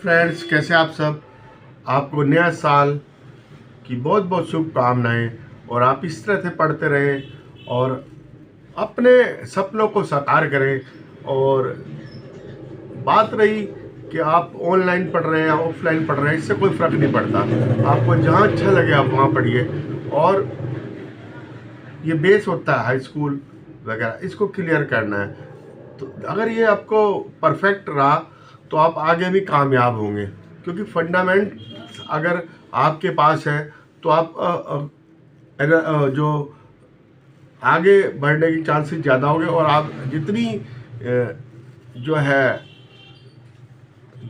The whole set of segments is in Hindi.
फ्रेंड्स, कैसे आप सब। आपको नया साल की बहुत बहुत शुभकामनाएं और आप इस तरह से पढ़ते रहें और अपने सपनों को साकार करें। और बात रही कि आप ऑनलाइन पढ़ रहे हैं या ऑफलाइन पढ़ रहे हैं, इससे कोई फ़र्क नहीं पड़ता। आपको जहाँ अच्छा लगे आप वहाँ पढ़िए। और ये बेस होता है हाई स्कूल वगैरह, इसको क्लियर करना है। तो अगर ये आपको परफेक्ट रहा तो आप आगे भी कामयाब होंगे, क्योंकि फंडामेंट अगर आपके पास है तो आप जो आगे बढ़ने की चांसेस ज़्यादा होंगे। और आप जितनी जो है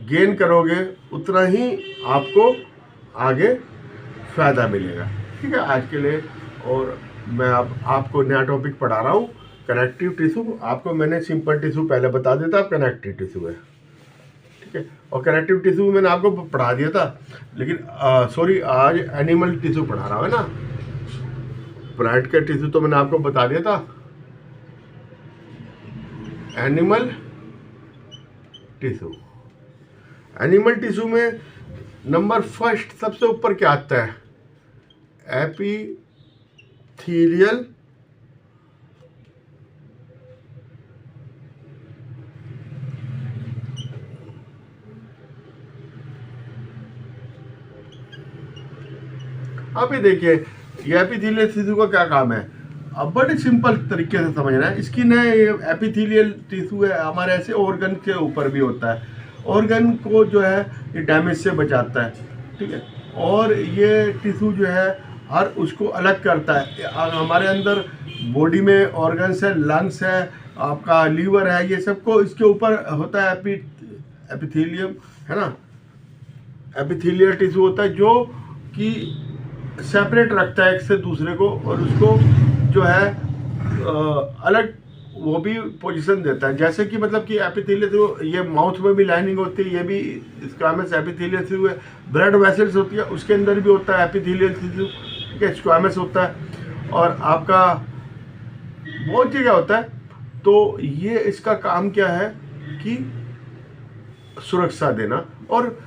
गेन करोगे उतना ही आपको आगे फ़ायदा मिलेगा। ठीक है, आज के लिए। और मैं अब आपको नया टॉपिक पढ़ा रहा हूँ, कनेक्टिव टिश्यू। आपको मैंने सिंपल टिश्यू पहले बता दिया था, कनेक्टिव टिश्यू है। ठीक है, और कनेक्टिव टिश्यू मैंने आपको पढ़ा दिया था, लेकिन सॉरी, आज एनिमल टिश्यू पढ़ा रहा हूँ, है ना। प्लांट का टिश्यू तो मैंने आपको बता दिया था। एनिमल टिश्यू, एनिमल टिश्यू में नंबर फर्स्ट सबसे ऊपर क्या आता है? एपिथेलियल आप ये देखिए, ये एपिथेलियल टिश्यू का क्या काम है। अब बड़े सिंपल तरीके से समझना है। स्किन है, ये एपिथेलियल टिश्यू है, हमारे ऐसे ऑर्गन के ऊपर भी होता है। ऑर्गन को जो है ये डैमेज से बचाता है। ठीक है, और ये टिश्यू जो है हर उसको अलग करता है। हमारे अंदर बॉडी में ऑर्गन्स है, लंग्स है, आपका लीवर है, ये सबको इसके ऊपर होता है एपिथेलियम, है ना। एपिथेलियल टिश्यू होता है जो कि सेपरेट रखता है एक से दूसरे को, और उसको जो है अलग वो भी पोजीशन देता है। जैसे कि मतलब कि एपिथेलियल, ये माउथ में भी लाइनिंग होती है, ये भी स्क्वामस एपिथेलियल टिश्यू है। ब्लड वेसल्स होती है, उसके अंदर भी होता है एपिथेलियल टिश्यू। ठीक है, स्क्वामस होता है, और आपका बहुत जगह होता है। तो ये इसका काम क्या है कि सुरक्षा देना, और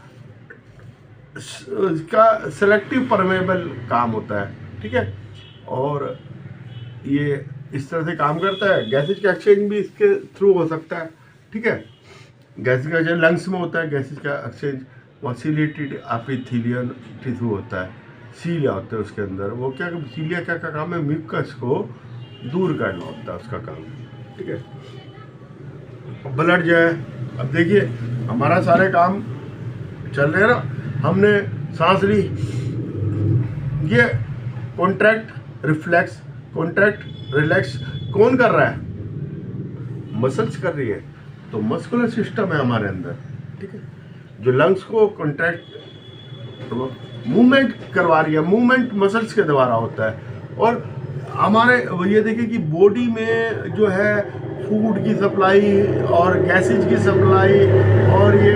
इसका सेलेक्टिव परमेबल काम होता है। ठीक है, और ये इस तरह से काम करता है। गैसेज का एक्सचेंज भी इसके थ्रू हो सकता है। ठीक है, गैसेज का एक्सचेंज लंग्स में होता है, गैसेज का एक्सचेंज। वहाँ सीलिएटेड एपिथेलियल टिश्यू होता है, सीलिया होता है उसके अंदर। वो क्या, सीलिया क्या का काम है? म्यूकस को दूर करना होता है उसका काम। ठीक है, ब्लड जो है, अब देखिए हमारा सारे काम चल रहे हैं ना। हमने सांस ली, ये कॉन्ट्रैक्ट रिफ्लेक्स, कॉन्ट्रैक्ट रिलैक्स कौन कर रहा है? मसल्स कर रही है। तो मस्कुलर सिस्टम है हमारे अंदर। ठीक है, जो लंग्स को कॉन्ट्रैक्ट मूवमेंट करवा रही है। मूवमेंट मसल्स के द्वारा होता है। और हमारे ये देखिए कि बॉडी में जो है फूड की सप्लाई और गैसेज की सप्लाई और ये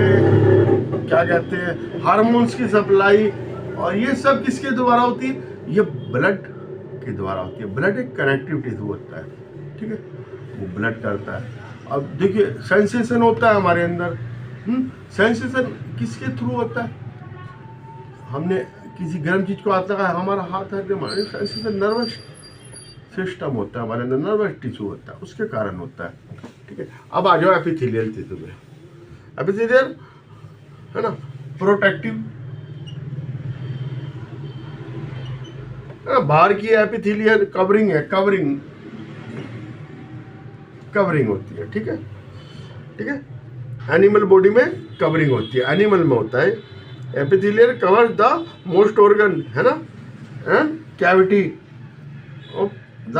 क्या कहते हैं हार्मोन्स की सप्लाई, और ये सब किसके द्वारा होती है? ये ब्लड के द्वारा होती है। ब्लड एक कनेक्टिव टिश्यू होता है। ठीक है, वो ब्लड करता है। अब देखिए सेंसेशन होता है हमारे अंदर। सेंसेशन किसके थ्रू होता है? हमने किसी गर्म चीज को हाथ लगाया, हमारा हाथ है, सेंसेशन नर्वस सिस्टम होता है हमारे अंदर, नर्वस टिश्यू होता है, उसके कारण होता है। ठीक है, अब आ जाओ एपिथेलियल टिश्यू में। एपिथेलियल है ना, प्रोटेक्टिव, बाहर की एपिथेलियल कवरिंग है, कवरिंग होती है। ठीक है, ठीक है, एनिमल बॉडी में कवरिंग होती है, एनिमल में होता है। Epithelial cover the most organ, है ना, and cavity of the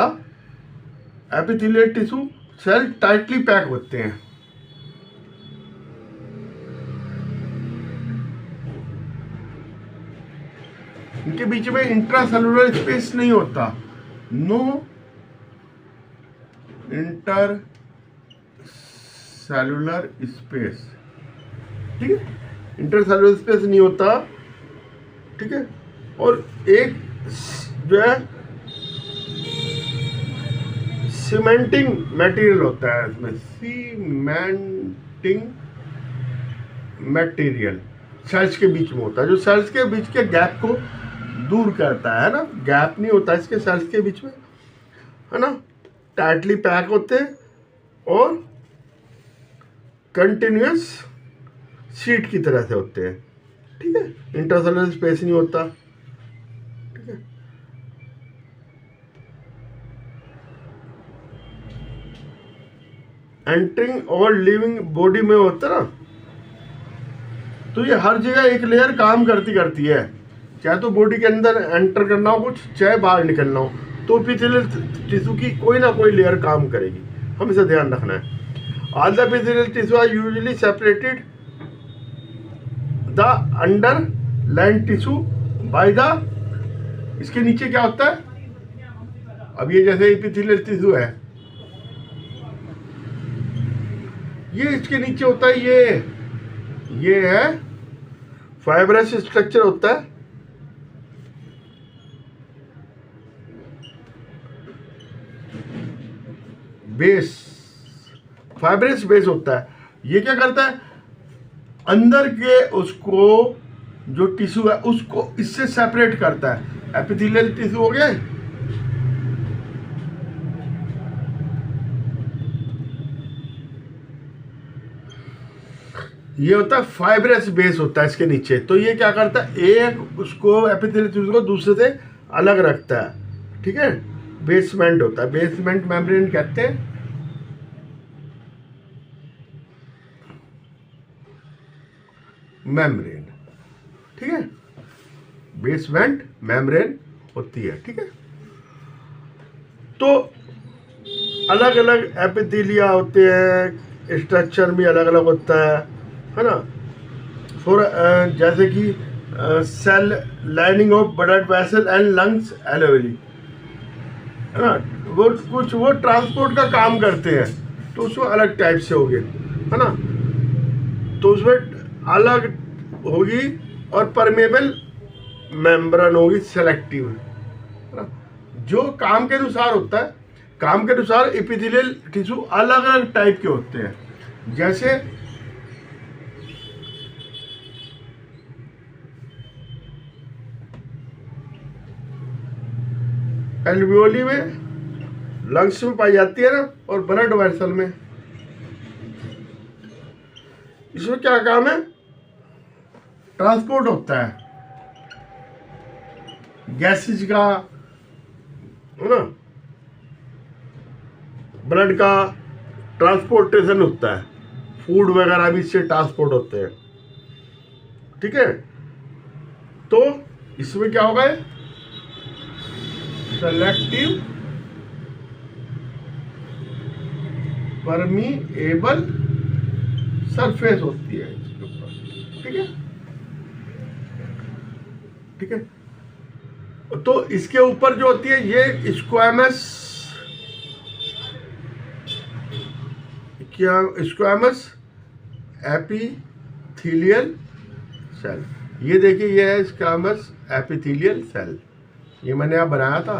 epithelial tissue. Cell tightly pack होते हैं। इनके बीच में इंट्रासेलुलर स्पेस नहीं होता, नो इंटरसेलुलर स्पेस। ठीक है, इंटरसेलुलर स्पेस नहीं होता। ठीक है, और एक जो है सीमेंटिंग मटेरियल होता है इसमें, सीमेंटिंग मटेरियल। सेल्स के बीच में होता है, जो सेल्स के बीच के गैप को दूर करता है ना, गैप नहीं होता इसके सेल्स के बीच में, है ना, टाइटली पैक होते हैं और कंटिन्यूस शीट की तरह से होते हैं, ठीक है, इंटरसेलुलर स्पेस नहीं होता, ठीक है। एंटरिंग और लिविंग बॉडी में होता है ना, तो ये हर जगह एक लेयर काम करती है, चाहे तो बॉडी के अंदर एंटर करना हो कुछ, चाहे बाहर निकलना हो, तो एपिथेलियल टिश्यू की कोई ना कोई लेयर काम करेगी, हमेशा ध्यान रखना है। All the epithelial tissue are usually separated the under line tissue by the, इसके नीचे क्या होता है, अब ये जैसे एपिथेलियल टिश्यू है, ये इसके नीचे होता है, ये है फाइब्रस स्ट्रक्चर होता है, बेस, फाइब्रस बेस होता है। ये क्या करता है, अंदर के उसको जो टिश्यू है उसको इससे सेपरेट करता है। एपिथेलियल टिश्यू हो गया, ये होता है फाइब्रस बेस होता है इसके नीचे, तो ये क्या करता है, एक उसको एपिथेलियल टिश्यू को दूसरे से अलग रखता है, ठीक है, बेसमेंट होता है, बेसमेंट मेम्ब्रेन कहते हैं। मेम्ब्रेन, ठीक है, बेसमेंट मेम्ब्रेन होती है, ठीक है। तो अलग अलग एपिथेलिया होते हैं, स्ट्रक्चर भी अलग अलग होता है ना, फॉर जैसे कि cell lining of blood vessel and lungs alveoli, है ना, वो कुछ वो ट्रांसपोर्ट का काम करते हैं, तो उसमें अलग टाइप से होंगे, है ना, तो उसमें अलग होगी, और परमेबल मेम्ब्रेन होगी, सेलेक्टिव, है ना, जो काम के अनुसार होता है, काम के अनुसार एपिथेलियल टिश्यू अलग अलग टाइप के होते हैं। जैसे एल्वियोली में, लंग्स में पाई जाती है ना, और ब्लड वेसल में, इसमें क्या काम है, ट्रांसपोर्ट होता है गैसेज का, है ना, ब्लड का ट्रांसपोर्टेशन होता है, फूड वगैरह भी इससे ट्रांसपोर्ट होते हैं, ठीक है। तो इसमें क्या होगा, सेलेक्टिव परमीएबल सरफेस होती है इसके ऊपर, ठीक है, ठीक है। तो इसके ऊपर जो होती है ये स्क्वैमस, क्या, स्क्वैमस एपिथेलियल सेल, ये देखिए, ये है स्क्वैमस एपिथेलियल सेल, ये मैंने आप बनाया था,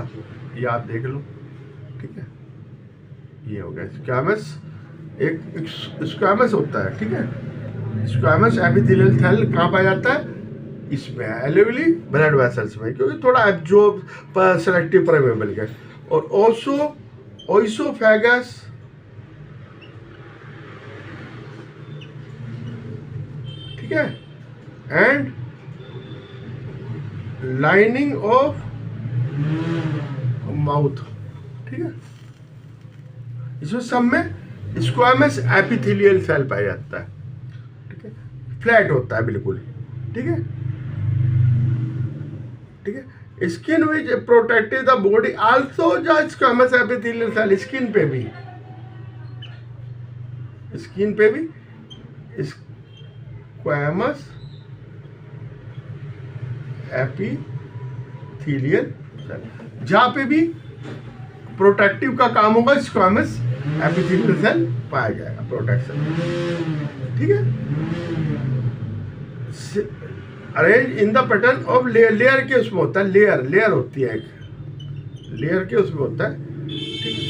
ये आप देख लो, ठीक है, ये हो गया स्क्वैमस, एक स्क्वैमस होता है, ठीक है, स्क्वैमस एपिथेलियल सेल कहाँ पाया जाता है, इसमें एलोवेली ब्लड वेसल्स में, क्योंकि थोड़ा एब्जॉर्ब सेलेक्टिव परमेबल है, और ऑल्सो ओइसोफेगस, ठीक है, एंड लाइनिंग ऑफ माउथ, ठीक है, इसमें सब में स्क्वैमस एपिथेलियल सेल पाया जाता है, ठीक है, फ्लैट होता है बिल्कुल, ठीक है, ठीक है। Skin which protected the body also the squamous epithelial cell, skin पे भी स्क्वैमस एपिथेलियल सेल, जहां पे भी प्रोटेक्टिव का काम होगा, स्क्वैमस एपिथेलियल सेल पाया जाएगा, प्रोटेक्शन, ठीक है। Arrange in the pattern of layer, layer के उसमें होता है, लेयर होती है, एक लेयर के उसमें होता है, ठीक है,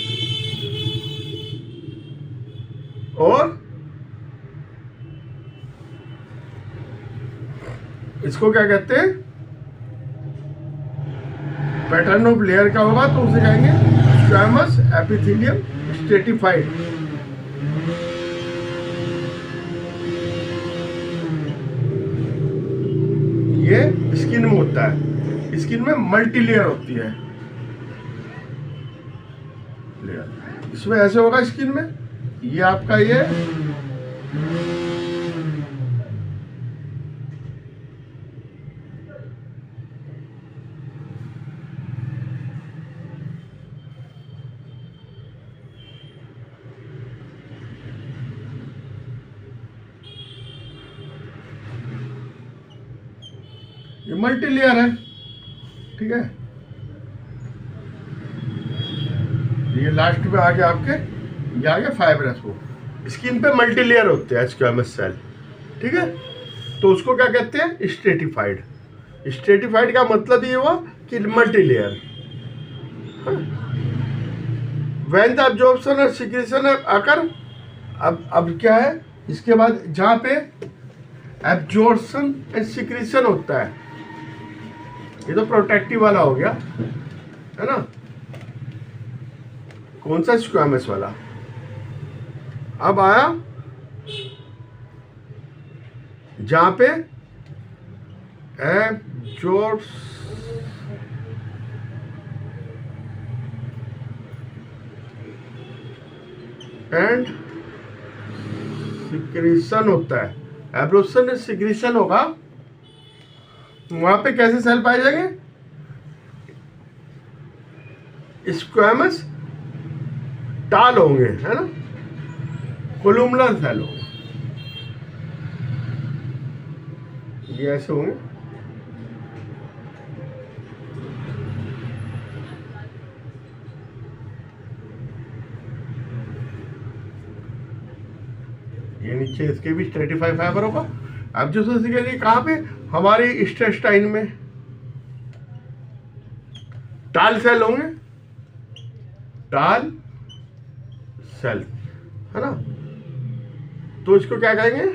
और इसको क्या कहते हैं, पैटर्न ऑफ लेयर का होगा तो उसे कहेंगे स्क्वैमस एपिथेलियम स्ट्रेटिफाइड। ये स्किन में होता है, स्किन में मल्टी लेयर होती है लेयर। इसमें ऐसे होगा स्किन में, ये आपका ये मल्टी लेयर है, ठीक है। ये लास्ट में आगे आपके ये आगे फाइब्रस हो, स्किन पे मल्टी लेयर होते हैं स्क्वैमस सेल, ठीक है। तो उसको क्या कहते हैं, स्ट्रेटिफाइड। स्ट्रेटिफाइड का मतलब ये हुआ कि multi layer. When the absorption और सिक्रेशन आकर, अब क्या है इसके बाद, जहाँ पे एब्जॉर्प्शन एंड सिक्रेशन होता है, ये तो प्रोटेक्टिव वाला हो गया है ना, कौन सा, स्क्वैमस वाला। अब आया जहां पे एब्जॉर्ब्स एंड सिक्रेशन होता है, एब्जॉर्प्शन एंड सिक्रेशन होगा, वहां पे कैसे सेल पाए जाएंगे, स्क्वैमस टाल होंगे, है ना, कोलुमनर सेल होंगे, ये ऐसे होंगे। ये नीचे इसके भी स्ट्रेटिफाइड फाइबर होगा। अब जो सोचिए कहाँ पे, हमारे इंटेस्टाइन में टाल सेल होंगे, टाल सेल, है ना। तो इसको क्या कहेंगे,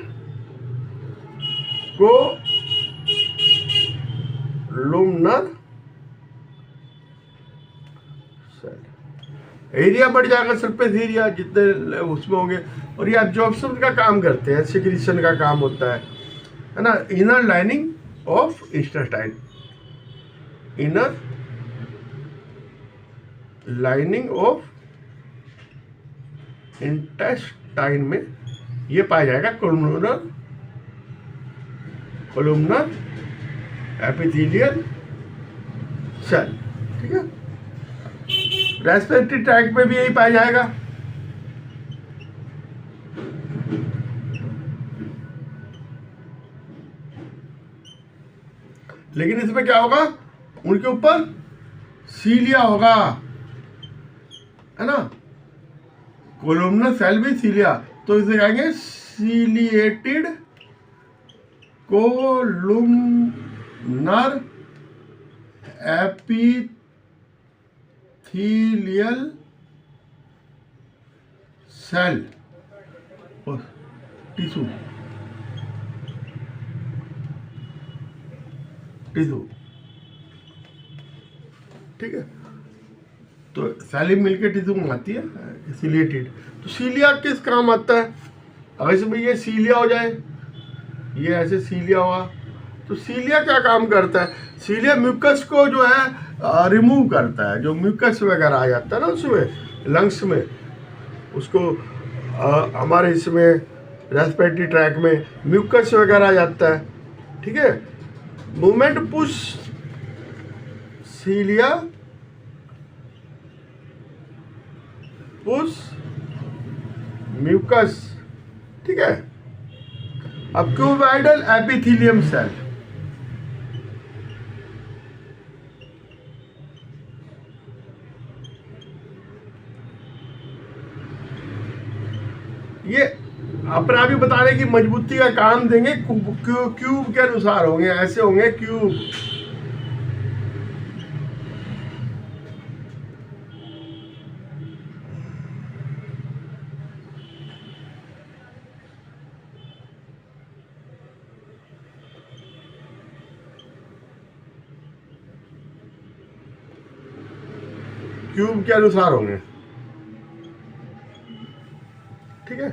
कोलुमनर सेल। एरिया बढ़ जाएगा, सरफेस एरिया जितने उसमें होंगे, और ये एब्जॉर्प्शन का काम करते हैं, सिक्रीशन का काम होता है ना। Inner lining of intestine, inner lining of intestine में ये पाया जाएगा कोलुमनर एपिथेलियल सेल, ठीक है। रेस्पिरेटरी ट्रैक्ट में भी यही पाया जाएगा। लेकिन इसमें क्या होगा, उनके ऊपर सीलिया होगा, है ना, कोलुमनर सेल भी सीलिया, तो इसे कहेंगे ciliated columnar epithelial cell tissue, ठीक है। तो सेल मिलकर टिश्यू बनाती है सीलिएटेड। तो सीलिया किस काम आता है, अगर इसमें ये सीलिया हो जाए, ये ऐसे सीलिया हुआ, तो सीलिया क्या काम करता है, सीलिया म्यूकस को जो है रिमूव करता है, जो म्यूकस वगैरह आ जाता है ना उसमें लंग्स में, उसको हमारे इसमें रेस्पिरेटरी ट्रैक में म्यूकस वगैरह आ जाता है, ठीक है। मूवमेंट पुश सीलिया पुश म्यूकस, ठीक है। अब क्यूबॉइडल एपिथेलियम सेल, ये अपना भी बताने की मजबूती का काम देंगे, क्यूब के अनुसार होंगे, ऐसे होंगे क्यूब, क्यूब के अनुसार होंगे, ठीक है।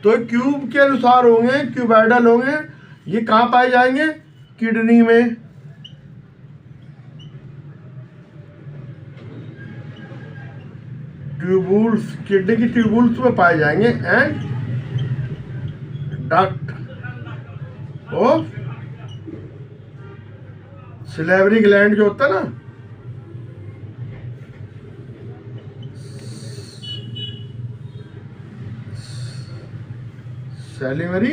तो क्यूब के अनुसार होंगे, क्यूबॉइडल होंगे। ये कहाँ पाए जाएंगे? किडनी में, ट्यूबुल्स, किडनी की ट्यूबुल्स में पाए जाएंगे। And duct of salivary gland जो होता है ना, सैलिवरी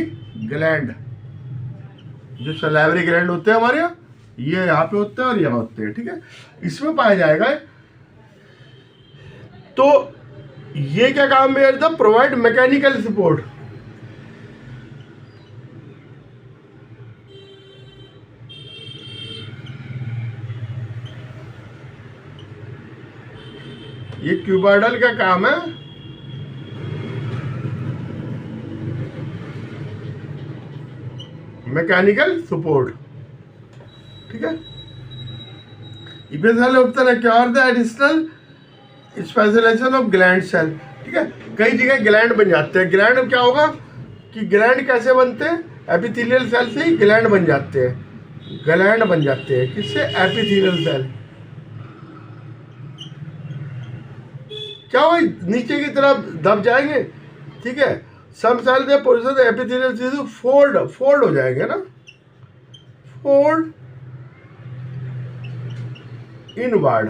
ग्लैंड, जो सैलिवरी ग्लैंड होते हैं हमारे यहाँ, ये यहाँ पे होते हैं और यहाँ होते हैं, ठीक है। इसमें पाया जाएगा। तो ये क्या काम है? था प्रोवाइड मैकेनिकल सपोर्ट। ये क्यूबॉइडल का काम है मैकेनिकल सपोर्ट, ठीक है। इपेथेलियल होता है क्या होता है? Additional specialization of gland cell, ठीक है। कई जगह ग्लैंड बन जाते हैं। ग्लैंड क्या होगा कि ग्लैंड कैसे बनते हैं? एपिथेलियल सेल से ही ग्लैंड बन जाते हैं। ग्लैंड बन जाते हैं किससे? Epithelial cell. क्या होगा? नीचे की तरफ दब जाएंगे, ठीक है। सम सेल में पोजीशन एपिथेलियल टिश्यू फोल्ड हो जाएंगे ना, fold inward.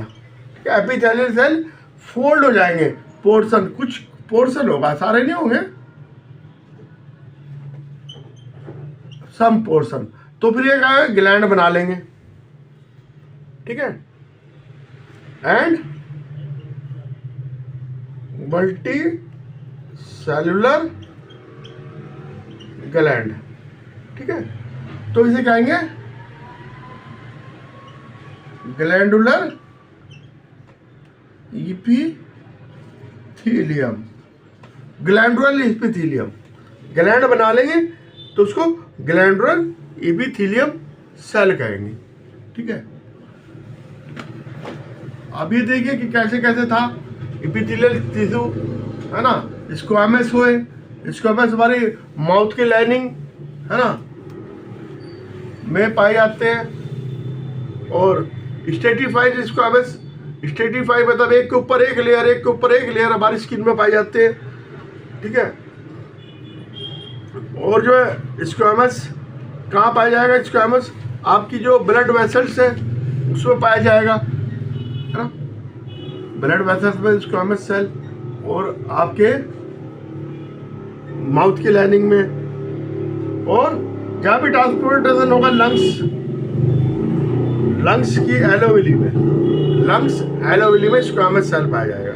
Epithelial cell fold हो जाएंगे, पोर्शन, कुछ पोर्शन होगा, सारे नहीं होंगे, सम पोर्शन। तो फिर ये क्या है? ग्लैंड बना लेंगे, ठीक है। एंड मल्टी सेलुलर ग्लैंड, ठीक है। तो इसे कहेंगे glandular epithelium, glandular epithelium. Gland बना लेंगे तो उसको ग्लैंडुलर इपिथेलियम सेल कहेंगे, ठीक है। अब ये देखिए कि कैसे कैसे था इपिथेलियल टिश्यू, है ना। स्क्वामस हुए, स्क्वामस हमारी माउथ के लाइनिंग, है ना, में पाए जाते हैं। और स्ट्रेटिफाइड स्क्वामस, स्ट्रेटिफाइड मतलब एक के ऊपर एक लेयर, एक के ऊपर एक लेयर हमारी स्किन में पाए जाते हैं, ठीक है। और जो है स्क्वामस कहाँ पाया जाएगा? स्क्वामस आपकी जो ब्लड वेसल्स है उसमें पाया जाएगा, है ना, ब्लड वेसल्स में स्क्वामस सेल। और आपके माउथ की लाइनिंग में, और जहाँ भी ट्रांसपोर्टेशन होगा लंग्स की एलोवेली में, लंग्स एलोवेली में स्क्वामस सेल पाया जाएगा,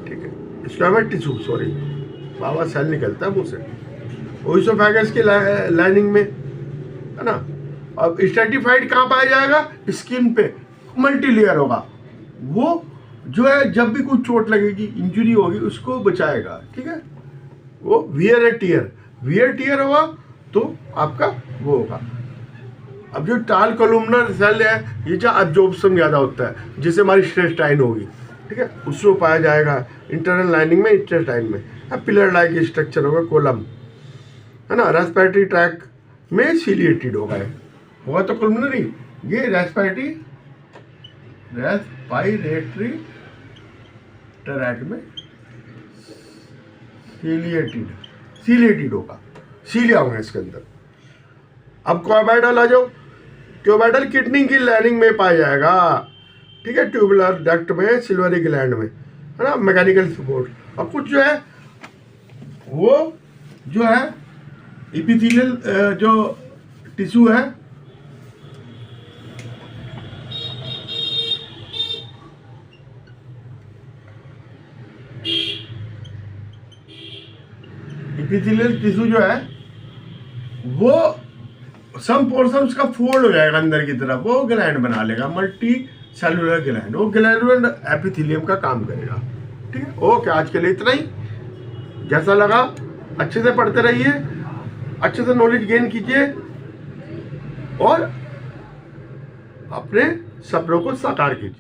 ठीक है। स्क्वामस टिश्यू, सॉरी, बाबा सेल निकलता है मुंह से। ओइसोफेगस की लाइनिंग में, है ना। अब स्ट्रेटिफाइड कहाँ पाया जाएगा? स्किन पे मल्टी लेयर होगा। वो जो है जब भी कोई चोट लगेगी, इंजरी होगी, उसको बचाएगा, ठीक है। वो वियर टियर होगा तो आपका वो होगा। अब जो टाल कोलुमनर सेल है, ये जो एब्जॉर्प्शन ज़्यादा होता है, जिससे हमारी इंटेस्टाइन होगी, ठीक है, उसको पाया जाएगा इंटरनल लाइनिंग में, इंटेस्टाइन में। अब पिलर लाइक स्ट्रक्चर होगा कोलम, है ना। रेस्पिरेटरी ट्रैक में सिलिएटेड होगा तो कोलुमनरी, ये रेस्पिरेटरी ट्रैक में सिलिएटेड होगा, सीलिया होंगे इसके अंदर। अब क्यूबॉइडल आ जाओ। क्यूबॉइडल किडनी की लाइनिंग में पाया जाएगा, ठीक है, ट्यूबुलर डक्ट में, सिल्वरी ग्लैंड में, है ना, मैकेनिकल सपोर्ट। और कुछ जो है वो जो है इपिथेलियल जो टिश्यू है, इपिथेलियल टिश्यू जो है वो सम पोर्शन उसका फोल्ड हो जाएगा अंदर की तरफ, वो ग्लैंड बना लेगा, मल्टी सेलुलर ग्लैंड। वो ग्लैंडुलर एपिथेलियम का काम करेगा, ठीक है। ओके, आज के लिए इतना ही। जैसा लगा अच्छे से पढ़ते रहिए, अच्छे से नॉलेज गेन कीजिए और अपने सपनों को साकार कीजिए।